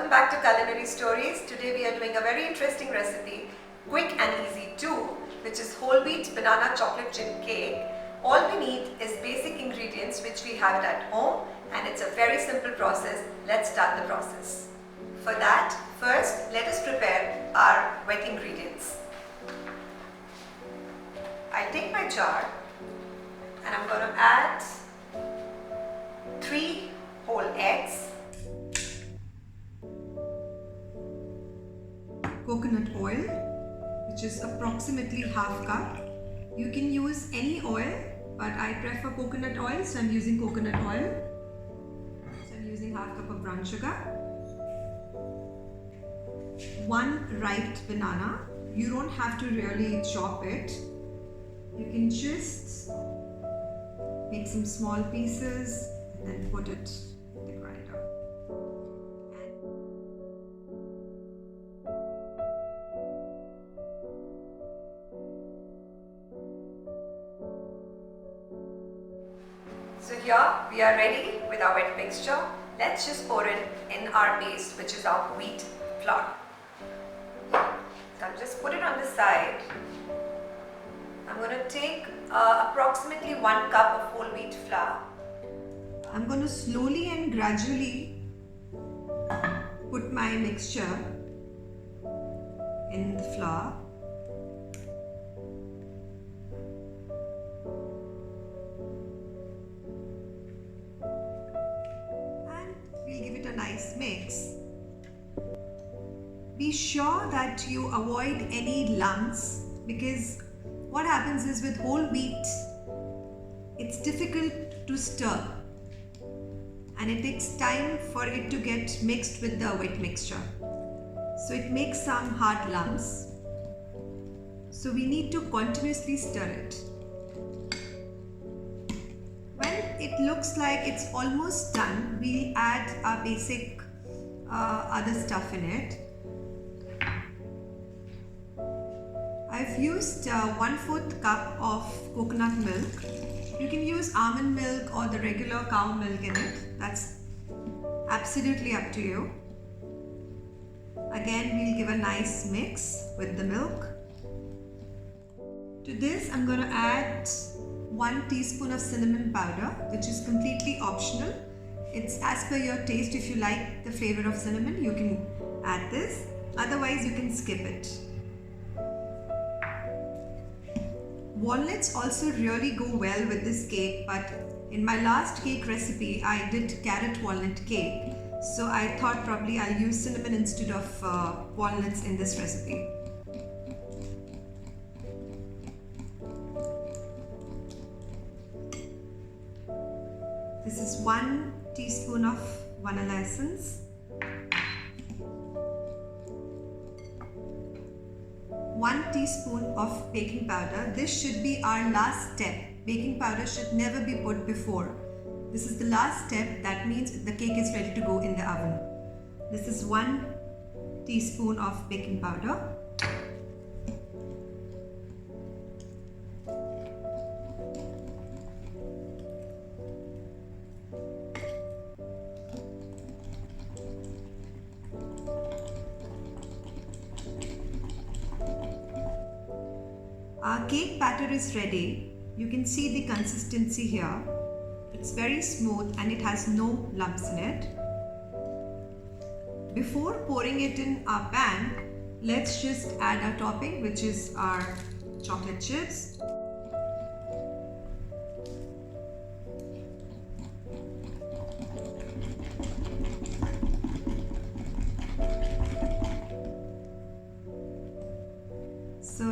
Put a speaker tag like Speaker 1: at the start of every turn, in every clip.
Speaker 1: Welcome back to Culinary Stories. Today we are doing a very interesting recipe, quick and easy too, which is whole wheat banana chocolate chip cake. All we need is basic ingredients which we have at home, and it's a very simple process. Let's start the process. For that, first let us prepare our wet ingredients. I'll take my jar and I'm going to add 3 whole eggs, coconut oil, which is approximately half cup. You can use any oil, but I prefer coconut oil, so I'm using coconut oil. So I'm using half cup of brown sugar, 1 ripe banana. You don't have to really chop it. You can just make some small pieces and then put it in the grinder. So here we are ready with our wet mixture. Let's just pour in our paste, which is our wheat flour. So I'll just put it on the side. I'm going to take approximately 1 cup of whole wheat flour. I'm going to slowly and gradually put my mixture in the flour. And we'll give it a nice mix. Be sure that you avoid any lumps, because what happens is with whole wheat, it's difficult to stir and it takes time for it to get mixed with the wet mixture. So it makes some hard lumps. So we need to continuously stir it. When it looks like it's almost done, we'll add our basic other stuff in it. I've used 1/4 cup of coconut milk. You can use almond milk or the regular cow milk in it. That's absolutely up to you. Again, we'll give a nice mix with the milk. To this, I'm going to add 1 teaspoon of cinnamon powder, which is completely optional. It's as per your taste. If you like the flavor of cinnamon, you can add this. Otherwise, you can skip it. Walnuts also really go well with this cake, but in my last cake recipe, I did carrot walnut cake. So I thought probably I'll use cinnamon instead of walnuts in this recipe. This is 1 teaspoon of vanilla essence, 1 teaspoon of baking powder. This should be our last step. Baking powder should never be put before. This is the last step. That means the cake is ready to go in the oven. This is 1 teaspoon of baking powder. Our cake batter is ready. You can see the consistency here. It's very smooth and it has no lumps in it. Before pouring it in our pan, let's just add our topping, which is our chocolate chips. So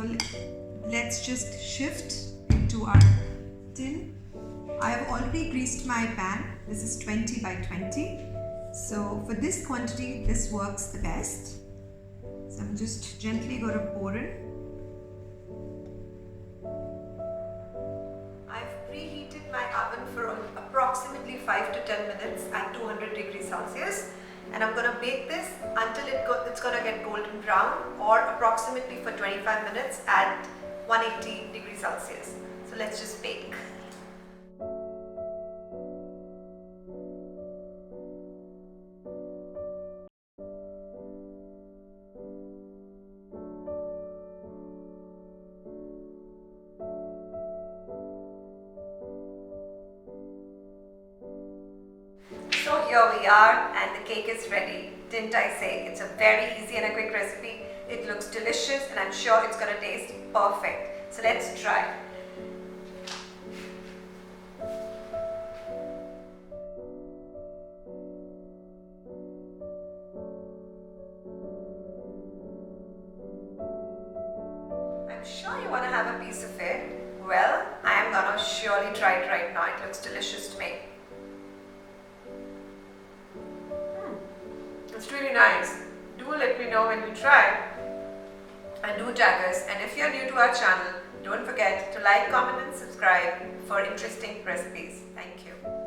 Speaker 1: let's just shift into our tin. I have already greased my pan. This is 20 by 20. So for this quantity, this works the best. So I'm just gently going to pour in. I've preheated my oven for approximately 5 to 10 minutes at 200 degrees Celsius. And I'm going to bake this until it's going to get golden brown, or approximately for 25 minutes at 180 degrees Celsius. So let's just bake. here we are, and the cake is ready. Didn't I say? It's a very easy and a quick recipe. It looks delicious and I'm sure it's going to taste perfect. So let's try. I'm sure you want to have a piece of it. Well, I am going to surely try it right now. It looks delicious to me. It's really nice. Do let me know when you try. And do tag us. And if you're new to our channel, don't forget to like, comment and subscribe for interesting recipes. Thank you.